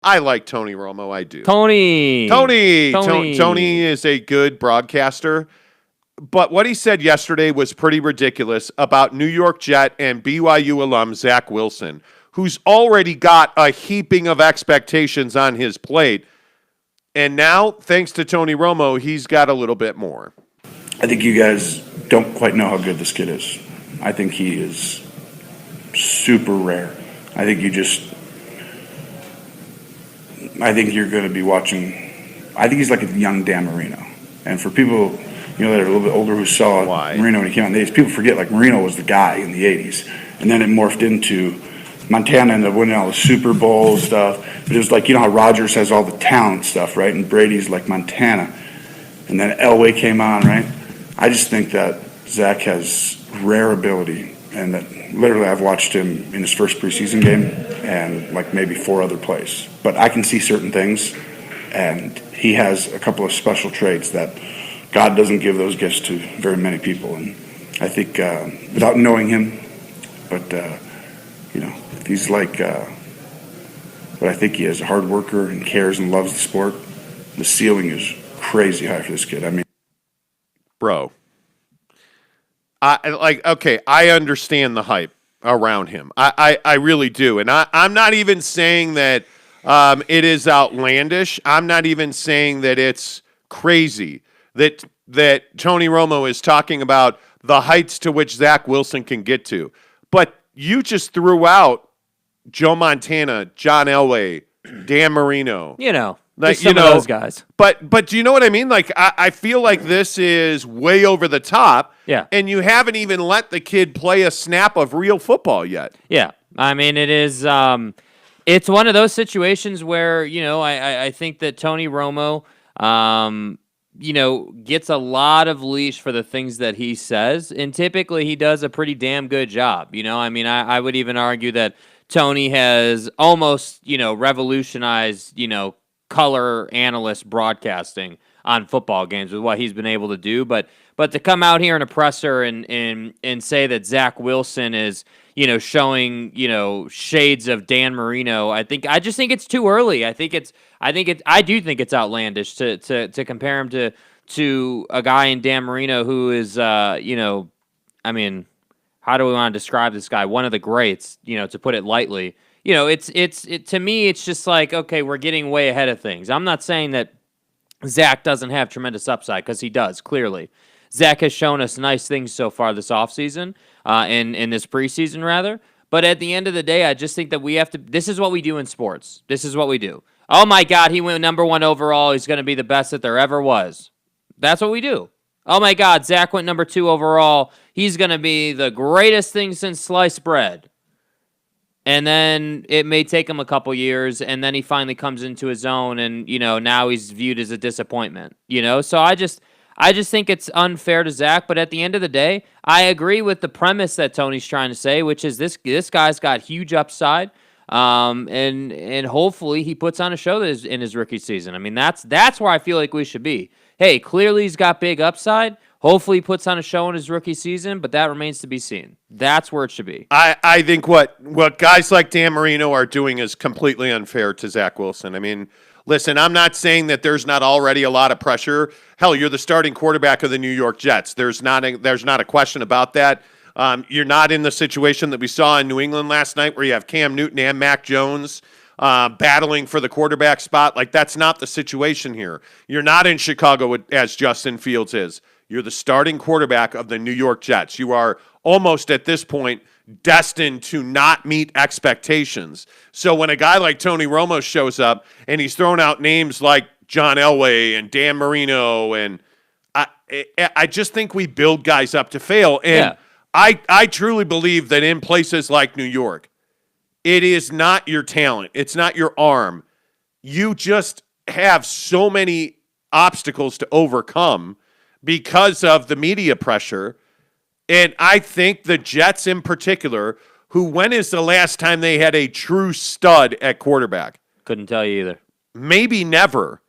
I like Tony Romo. I do. Tony Tony is a good broadcaster. But what he said yesterday was pretty ridiculous about New York Jet and BYU alum Zack Wilson, who's already got a heaping of expectations on his plate. And now, thanks to Tony Romo, he's got a little bit more. I think you guys don't quite know how good this kid is. I think he is super rare. I think you're going to be watching. I think he's like a young Dan Marino. And for people, that are a little bit older who saw Marino when he came out in the 80s, people forget like Marino was the guy in the 80s. And then it morphed into Montana ended up winning all the Super Bowl stuff. But it was like, how Rodgers has all the talent stuff, right? And Brady's like Montana. And then Elway came on, right? I just think that Zach has rare ability. And that literally I've watched him in his first preseason game and like maybe 4 other plays. But I can see certain things. And he has a couple of special traits that God doesn't give those gifts to very many people. And I think without knowing him, but, he's like what I think he is, a hard worker and cares and loves the sport. The ceiling is crazy high for this kid. I mean, bro, I understand the hype around him. I really do. And I'm not even saying that it is outlandish. I'm not even saying that it's crazy that Tony Romo is talking about the heights to which Zack Wilson can get to. But you just threw out Joe Montana, John Elway, Dan Marino. Some of those guys. But do you know what I mean? Like, I feel like this is way over the top. Yeah. And you haven't even let the kid play a snap of real football yet. Yeah. I mean, it is it's one of those situations where, I think that Tony Romo, gets a lot of leash for the things that he says. And typically he does a pretty damn good job. I would even argue that Tony has almost, revolutionized, color analyst broadcasting on football games with what he's been able to do. But to come out here in a presser and say that Zack Wilson is, showing, shades of Dan Marino, I just think it's too early. I do think it's outlandish to compare him to a guy in Dan Marino who is, how do we want to describe this guy? One of the greats, to put it lightly. To me, it's just like, okay, we're getting way ahead of things. I'm not saying that Zach doesn't have tremendous upside, because he does, clearly. Zach has shown us nice things so far this offseason, in this preseason, rather. But at the end of the day, I just think that we have to, this is what we do in sports. This is what we do. Oh my God, he went number 1 overall. He's going to be the best that there ever was. That's what we do. Oh my God, Zach went number 2 overall. He's going to be the greatest thing since sliced bread. And then it may take him a couple years, and then he finally comes into his own, and, now he's viewed as a disappointment. So I just think it's unfair to Zach, but at the end of the day, I agree with the premise that Tony's trying to say, which is this guy's got huge upside, and hopefully he puts on a show in his rookie season. I mean, that's where I feel like we should be. Hey, clearly he's got big upside. Hopefully he puts on a show in his rookie season, but that remains to be seen. That's where it should be. I think what guys like Dan Marino are doing is completely unfair to Zack Wilson. I mean, listen, I'm not saying that there's not already a lot of pressure. Hell, you're the starting quarterback of the New York Jets. There's not a question about that. You're not in the situation that we saw in New England last night where you have Cam Newton and Mac Jones battling for the quarterback spot. Like, that's not the situation here. You're not in Chicago as Justin Fields is. You're the starting quarterback of the New York Jets. You are almost at this point destined to not meet expectations. So when a guy like Tony Romo shows up and he's throwing out names like John Elway and Dan Marino, and I just think we build guys up to fail. And I truly believe that in places like New York, it is not your talent. It's not your arm. You just have so many obstacles to overcome because of the media pressure. And I think the Jets in particular, when is the last time they had a true stud at quarterback? Couldn't tell you either. Maybe never.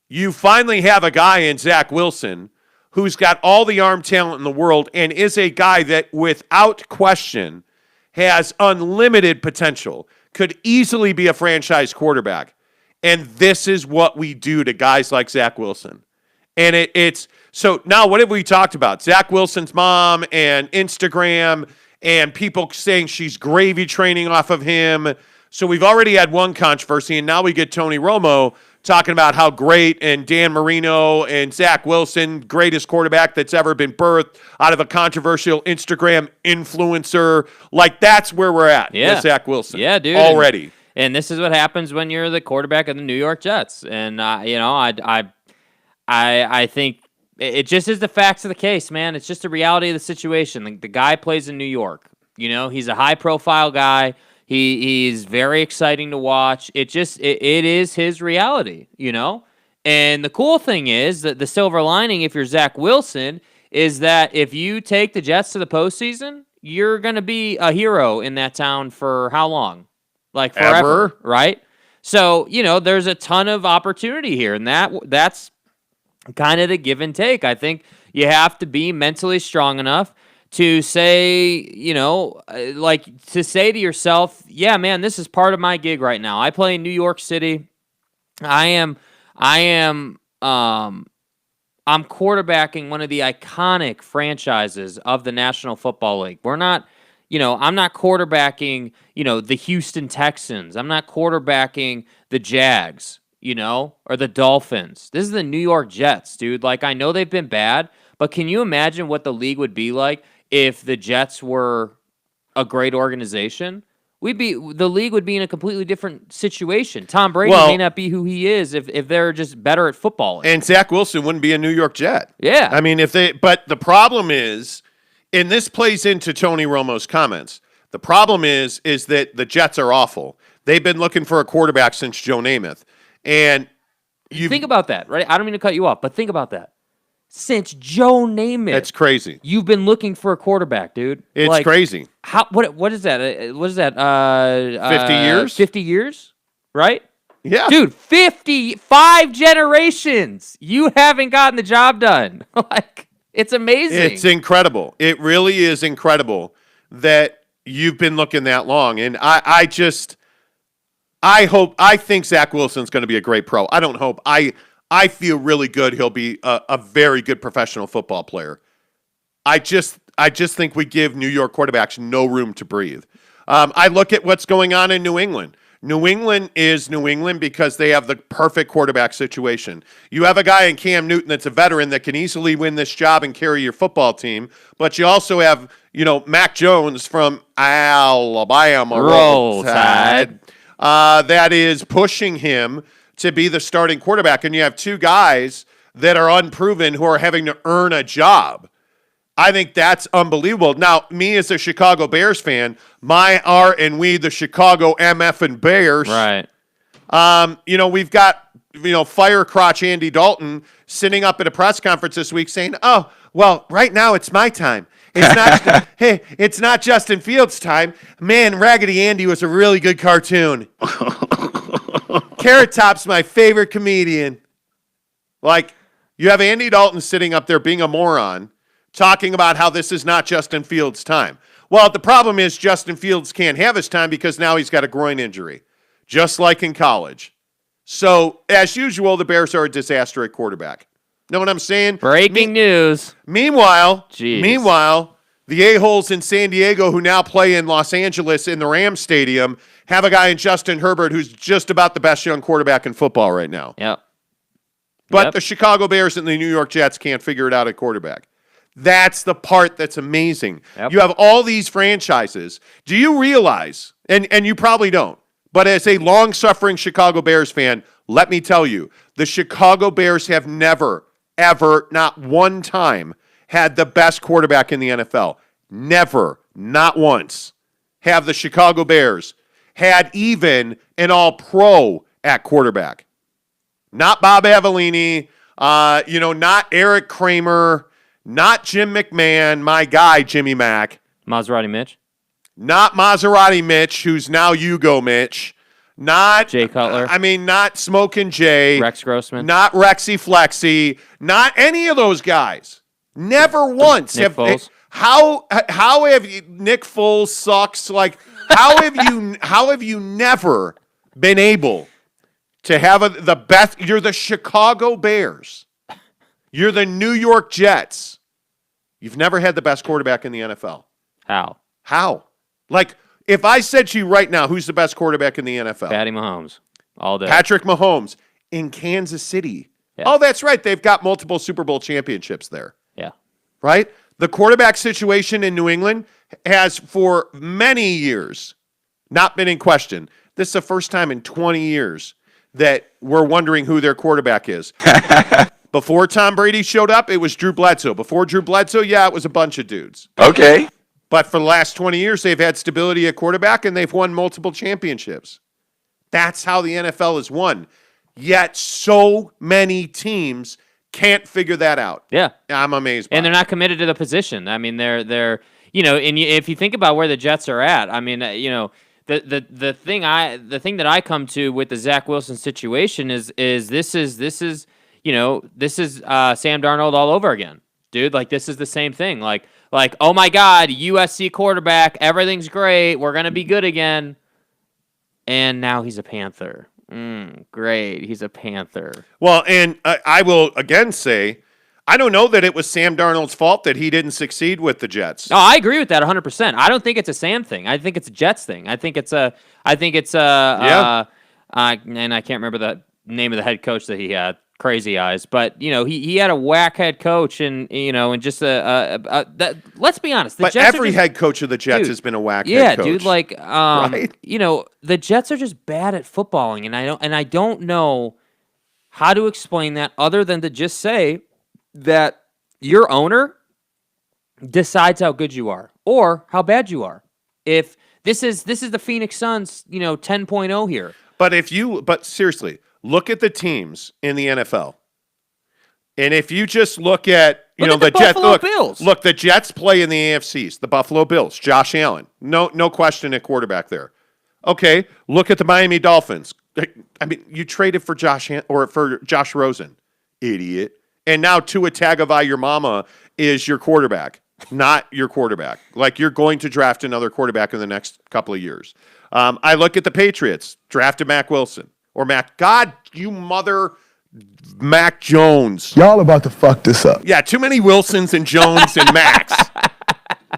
You finally have a guy in Zack Wilson who's got all the arm talent in the world and is a guy that, without question, has unlimited potential. could easily be a franchise quarterback. And this is what we do to guys like Zack Wilson. And it's so now what have we talked about? Zack Wilson's mom and Instagram and people saying she's gravy training off of him. So we've already had one controversy, and now we get Tony Romo talking about how great, and Dan Marino and Zack Wilson, greatest quarterback that's ever been birthed out of a controversial Instagram influencer. Like, that's where we're at with Zack Wilson. Yeah, dude. Already. And this is what happens when you're the quarterback of the New York Jets. And, I think it just is the facts of the case, man. It's just the reality of the situation. The guy plays in New York. He's a high-profile guy. He's very exciting to watch. It is his reality, And the cool thing is that the silver lining, if you're Zack Wilson, is that if you take the Jets to the postseason, you're going to be a hero in that town for how long? Like forever, Ever. right? So, there's a ton of opportunity here, and that's kind of the give and take. I think you have to be mentally strong enough to say, to say to yourself, yeah, man, this is part of my gig right now. I play in New York City. I'm quarterbacking one of the iconic franchises of the National Football League. We're not, I'm not quarterbacking, the Houston Texans. I'm not quarterbacking the Jags, or the Dolphins. This is the New York Jets, dude. Like, I know they've been bad, but can you imagine what the league would be like if the Jets were a great organization? The league would be in a completely different situation. Tom Brady may not be who he is if they're just better at football. And Zack Wilson wouldn't be a New York Jet. Yeah. I mean, but the problem is, and this plays into Tony Romo's comments, the problem is that the Jets are awful. They've been looking for a quarterback since Joe Namath. And you think about that, right? I don't mean to cut you off, but think about that. Since Joe Namath, that's crazy. You've been looking for a quarterback, dude. It's crazy. What is that? What is that? 50 years? 50 years, right? Yeah, dude. 55 generations. You haven't gotten the job done. Like, it's amazing. It's incredible. It really is incredible that you've been looking that long. And I think Zack Wilson's going to be a great pro. I don't hope. I feel really good he'll be a very good professional football player. I just think we give New York quarterbacks no room to breathe. I look at what's going on in New England. New England is New England because they have the perfect quarterback situation. You have a guy in Cam Newton that's a veteran that can easily win this job and carry your football team, but you also have, Mac Jones from Alabama. Roll Tide. That is pushing him to be the starting quarterback, and you have two guys that are unproven who are having to earn a job. I think that's unbelievable. Now, me as a Chicago Bears fan, the Chicago MF and Bears. Right. We've got, fire crotch Andy Dalton sitting up at a press conference this week saying, oh, well, right now it's my time. It's not, hey, it's not Justin Fields' time. Man, Raggedy Andy was a really good cartoon. Carrot Top's my favorite comedian. Like, you have Andy Dalton sitting up there being a moron, talking about how this is not Justin Fields' time. Well, the problem is Justin Fields can't have his time because now he's got a groin injury, just like in college. So, as usual, the Bears are a disaster at quarterback. Know what I'm saying? Breaking news. Meanwhile, the a-holes in San Diego who now play in Los Angeles in the Rams Stadium have a guy in Justin Herbert who's just about the best young quarterback in football right now. Yep. But the Chicago Bears and the New York Jets can't figure it out at quarterback. That's the part that's amazing. Yep. You have all these franchises. Do you realize, and you probably don't, but as a long-suffering Chicago Bears fan, let me tell you, the Chicago Bears have never, ever, not one time, had the best quarterback in the NFL. Never, not once, have the Chicago Bears had even an all-pro at quarterback. Not Bob Avellini, not Eric Kramer, not Jim McMahon, my guy, Jimmy Mack. Maserati Mitch. Not Maserati Mitch, who's now Hugo Mitch. Not Jay Cutler. Not Smokin' Jay. Rex Grossman. Not Rexy Flexy. Not any of those guys. Never once. Nick Foles. How have you, Nick Foles sucks? Like, How have you never been able to have the best? You're the Chicago Bears. You're the New York Jets. You've never had the best quarterback in the NFL. How? Like, if I said to you right now, who's the best quarterback in the NFL? Patty Mahomes. All day. Patrick Mahomes in Kansas City. Yeah. Oh, that's right. They've got multiple Super Bowl championships there. Yeah. Right? The quarterback situation in New England has for many years not been in question. This is the first time in 20 years that we're wondering who their quarterback is. Before Tom Brady showed up, it was Drew Bledsoe. Before Drew Bledsoe, yeah, it was a bunch of dudes. Okay. But for the last 20 years, they've had stability at quarterback, and they've won multiple championships. That's how the NFL is won. Yet so many teams can't figure that out. Yeah. I'm amazed by And they're not committed to the position. I mean, they're and if you think about where the Jets are at, I mean, the thing that I come to with the Zack Wilson situation is this is Sam Darnold all over again. Dude, like, this is the same thing. Like, oh my God, USC quarterback, everything's great, we're gonna be good again. And now he's a Panther. Great, he's a Panther. Well, and I will again say, I don't know that it was Sam Darnold's fault that he didn't succeed with the Jets. No, I agree with that 100%. I don't think it's a Sam thing. I think it's a Jets thing. I think it's and I can't remember the name of the head coach that he had. Crazy eyes, but he had a whack head coach, and just let's be honest. But Jets every head coach of the Jets has been a whack yeah, head coach. dude. Like, right? The Jets are just bad at footballing, and I don't know how to explain that other than to just say that your owner decides how good you are or how bad you are. If this is the Phoenix Suns, 10.0 here. But seriously. Look at the teams in the NFL. And if you just look at, the Jets, Bills. Look, the Jets play in the AFCs, the Buffalo Bills, Josh Allen. No question at quarterback there. Okay, look at the Miami Dolphins. I mean, you traded for Josh Rosen, idiot. And now Tua Tagovailoa is your quarterback, not your quarterback. Like, you're going to draft another quarterback in the next couple of years. I look at the Patriots, drafted Mac Wilson. Or Mac Jones. Y'all about to fuck this up. Yeah, too many Wilsons and Jones and Macs.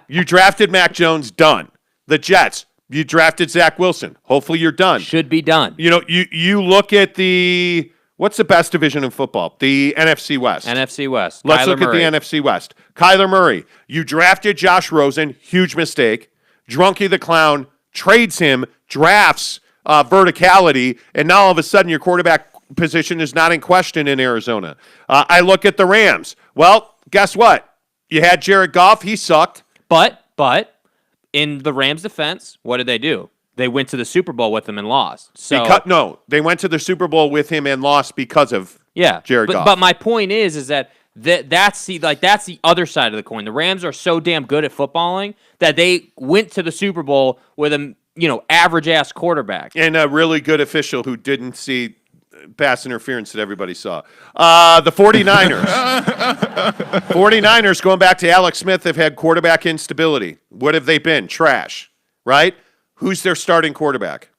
You drafted Mac Jones, done. The Jets, you drafted Zack Wilson. Hopefully you're done. Should be done. You look at what's the best division in football? The NFC West. NFC West. Let's look at the NFC West. Kyler Murray. You drafted Josh Rosen, huge mistake. Drunky the Clown trades him, drafts verticality, and now all of a sudden your quarterback position is not in question in Arizona. I look at the Rams. Well, guess what? You had Jared Goff. He sucked. But in the Rams' defense, what did they do? They went to the Super Bowl with him and lost. No, they went to the Super Bowl with him and lost because of Jared Goff. But my point is that that's the other side of the coin. The Rams are so damn good at footballing that they went to the Super Bowl with a average-ass quarterback. And a really good official who didn't see pass interference that everybody saw. The 49ers. 49ers, going back to Alex Smith, have had quarterback instability. What have they been? Trash, right? Who's their starting quarterback?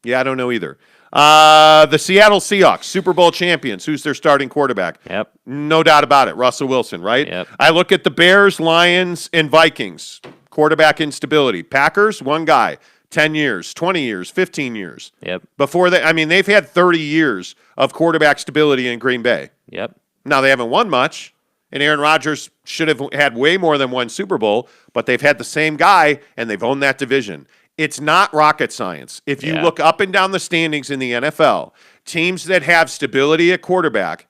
Yeah, I don't know either. The Seattle Seahawks, Super Bowl champions. Who's their starting quarterback? Yep. No doubt about it. Russell Wilson, right? Yep. I look at the Bears, Lions, and Vikings. Quarterback instability. Packers, one guy, 10 years, 20 years, 15 years. Yep. Before that, they've had 30 years of quarterback stability in Green Bay. Yep. Now, they haven't won much, and Aaron Rodgers should have had way more than one Super Bowl, but they've had the same guy, and they've owned that division. It's not rocket science. If you look up and down the standings in the NFL, teams that have stability at quarterback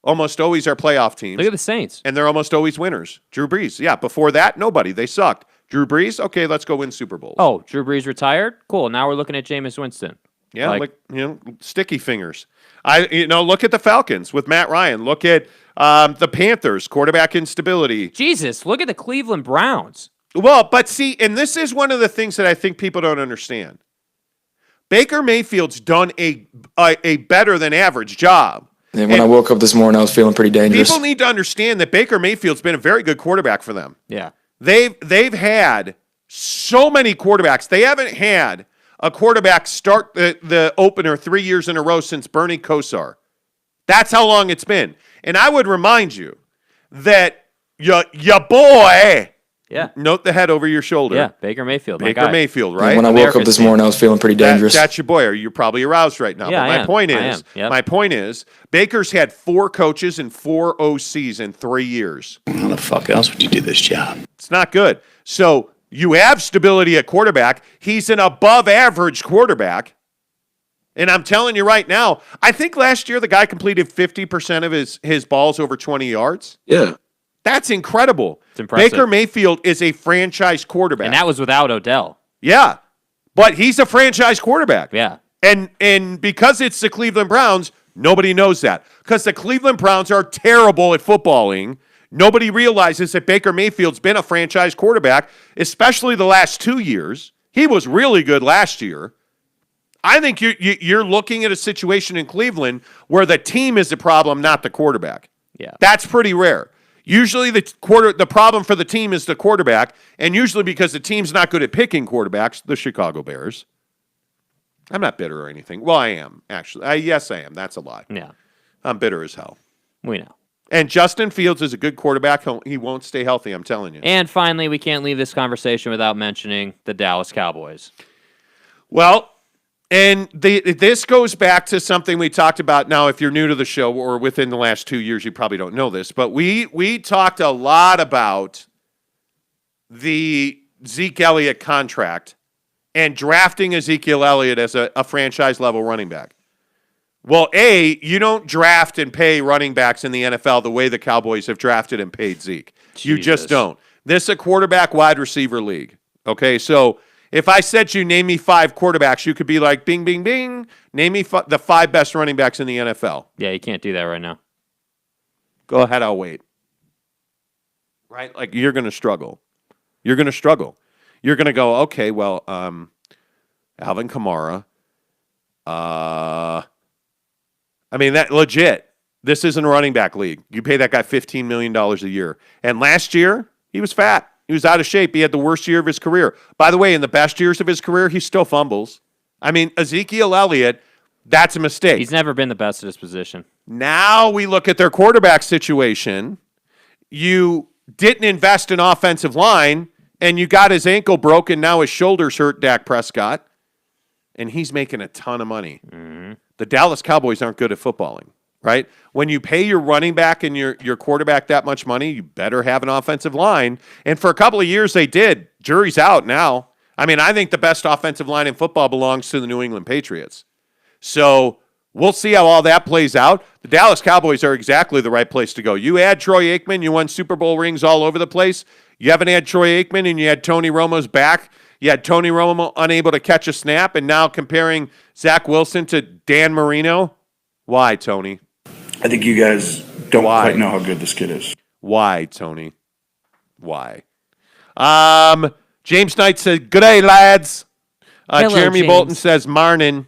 almost always are playoff teams. Look at the Saints. And they're almost always winners. Drew Brees. Yeah, before that, nobody. They sucked. Drew Brees, okay, let's go win Super Bowls. Oh, Drew Brees retired? Cool. Now we're looking at Jameis Winston. Yeah, sticky fingers. Look at the Falcons with Matt Ryan. Look at the Panthers, quarterback instability. Jesus, look at the Cleveland Browns. Well, but see, and this is one of the things that I think people don't understand. Baker Mayfield's done a better than average job. And when I woke up this morning, I was feeling pretty dangerous. People need to understand that Baker Mayfield's been a very good quarterback for them. Yeah. They've had So many quarterbacks. They haven't had a quarterback start the opener 3 years in a row since Bernie Kosar. That's how long it's been. And I would remind you that your boy, note the head over your shoulder. Yeah, Baker Mayfield. Baker Mayfield, right? When I woke up this morning, I was feeling pretty dangerous. That's your boy. You're probably aroused right now. Yeah, but my point is, Baker's had 4 coaches and 4 OCs in 3 years. How the fuck else would you do this job? It's not good. So you have stability at quarterback. He's an above average quarterback. And I'm telling you right now, I think last year the guy completed 50% of his balls over 20 yards. Yeah. That's incredible. It's impressive. Baker Mayfield is a franchise quarterback. And that was without Odell. Yeah. But he's a franchise quarterback. Yeah. And because it's the Cleveland Browns, nobody knows that. Because the Cleveland Browns are terrible at footballing. Nobody realizes that Baker Mayfield's been a franchise quarterback, especially the last 2 years. He was really good last year. I think you're looking at a situation in Cleveland where the team is the problem, not the quarterback. Yeah. That's pretty rare. Usually the problem for the team is the quarterback, and usually because the team's not good at picking quarterbacks, the Chicago Bears. I'm not bitter or anything. Well, I am, actually. Yes, I am. That's a lie. Yeah. I'm bitter as hell. We know. And Justin Fields is a good quarterback. He won't stay healthy, I'm telling you. And finally, we can't leave this conversation without mentioning the Dallas Cowboys. Well, and this goes back to something we talked about. Now, if you're new to the show or within the last 2 years, you probably don't know this, but we talked a lot about the Zeke Elliott contract and drafting Ezekiel Elliott as a franchise-level running back. Well, you don't draft and pay running backs in the NFL the way the Cowboys have drafted and paid Zeke. Jesus. You just don't. This is a quarterback wide receiver league. Okay, so if I said you name me 5 quarterbacks, you could be like, bing, bing, bing. Name me the 5 best running backs in the NFL. Yeah, you can't do that right now. Go ahead, I'll wait. Right? Like, you're going to struggle. You're going to struggle. You're going to go, okay, well, Alvin Kamara. I mean, that legit. This isn't a running back league. You pay that guy $15 million a year. And last year, he was fat. He was out of shape. He had the worst year of his career. By the way, in the best years of his career, he still fumbles. I mean, Ezekiel Elliott, that's a mistake. He's never been the best at his position. Now we look at their quarterback situation. You didn't invest in offensive line, and you got his ankle broken. Now his shoulder's hurt, Dak Prescott. And he's making a ton of money. Mm-hmm. The Dallas Cowboys aren't good at footballing, right? When you pay your running back and your quarterback that much money, you better have an offensive line. And for a couple of years, they did. Jury's out now. I mean, I think the best offensive line in football belongs to the New England Patriots. So we'll see how all that plays out. The Dallas Cowboys are exactly the right place to go. You add Troy Aikman, you won Super Bowl rings all over the place. You haven't had Troy Aikman, and you had Tony Romo's back. You had Tony Romo unable to catch a snap, and now comparing Zack Wilson to Dan Marino. Why, Tony? I think you guys don't quite know how good this kid is. Why, Tony? Why? James Knight said, "Good day, lads." Hello, Jeremy James. Bolton says, "Marnin."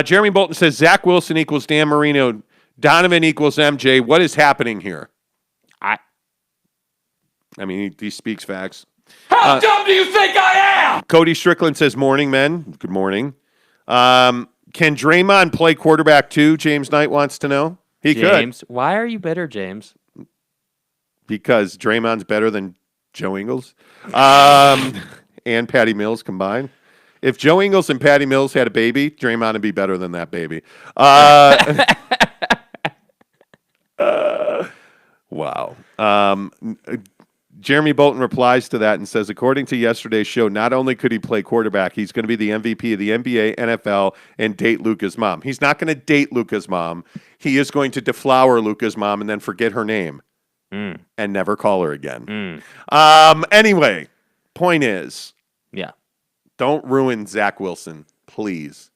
Jeremy Bolton says, "Zack Wilson equals Dan Marino. Donovan equals MJ. What is happening here?" I mean, he speaks facts. How dumb do you think I am? Cody Strickland says, "Morning, men." Good morning. Can Draymond play quarterback too? James Knight wants to know. He James, could. why are you bitter, James? Because Draymond's better than Joe Ingles and Patty Mills combined. If Joe Ingles and Patty Mills had a baby, Draymond would be better than that baby. Wow. Jeremy Bolton replies to that and says, according to yesterday's show, not only could he play quarterback, he's going to be the MVP of the NBA, NFL, and date Luka's mom. He's not going to date Luka's mom. He is going to deflower Luka's mom and then forget her name and never call her again. Anyway, point is, Yeah. don't ruin Zack Wilson, please.